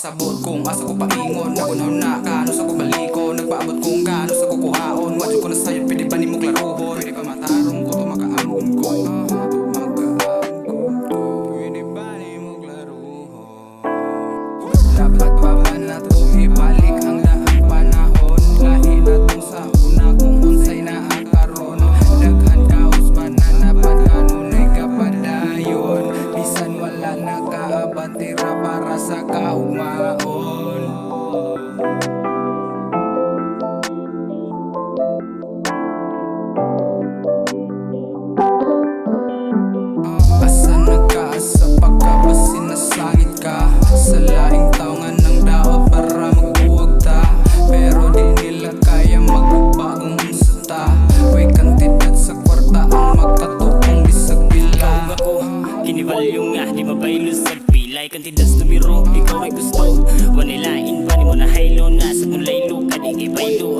pasabot kung asa ko paingon. Nagunahon na kano sa ko baliko, nagpaabot kung kano sa ko kuhaon. Wadyo ko na sayo, pwede ba ni mo klaruhon? Pwede pa matarong ko to makaamon ko. Pwede ba ni mo klaruhon? Dapat pa ba na to ibalik ang daang panahon? Lahi na to sa una kung unsay na akaron. Daghan kaos pa na napat kanunay kapadayon. Bisan wala nakaabantira para sa kaugmaon. Asa nagkaasa pagkabasin na sangit ka. Sa laing taongan ng daot para magbuwag ta. Pero di nila kaya magbagong unsa ta. Way kantidad sa kwarta ang magkatupong bisag bila. Ako, kinivalyo nga, di mabaylo sa pilay. Kantidad lumiro, ikaw ay gusto. Wanilain ba ni mo na haylo na sa kung laylo ka di kay baylo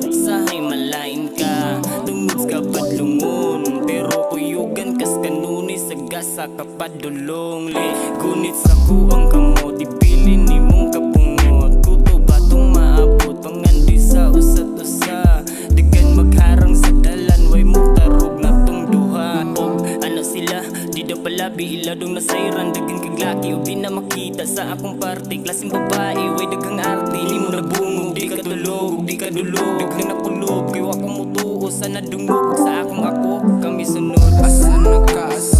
Sahay malain ka, tungod ka padlungon. Pero kuyugan kas kanunay sa gasa ka padulong li. Gunit sa kuang kamo, di pili ni mong kapungot. Kuto ba tong maabot, pangandi sa usat-usa. Digan magharang sa dalan, way mo tarog na tong duha. Og ano sila, di daw palabi iladong nasayran. Dagan kaglaki o di na makita sa akong parte. Klaseng babae, way dagang arte. Di mo nabungog, di ka tulog, di ka dulog. Daglang nakulog, kay wakang mutuo sa nadungog. Sa akong ako, kami sunod. Asa nagkaasa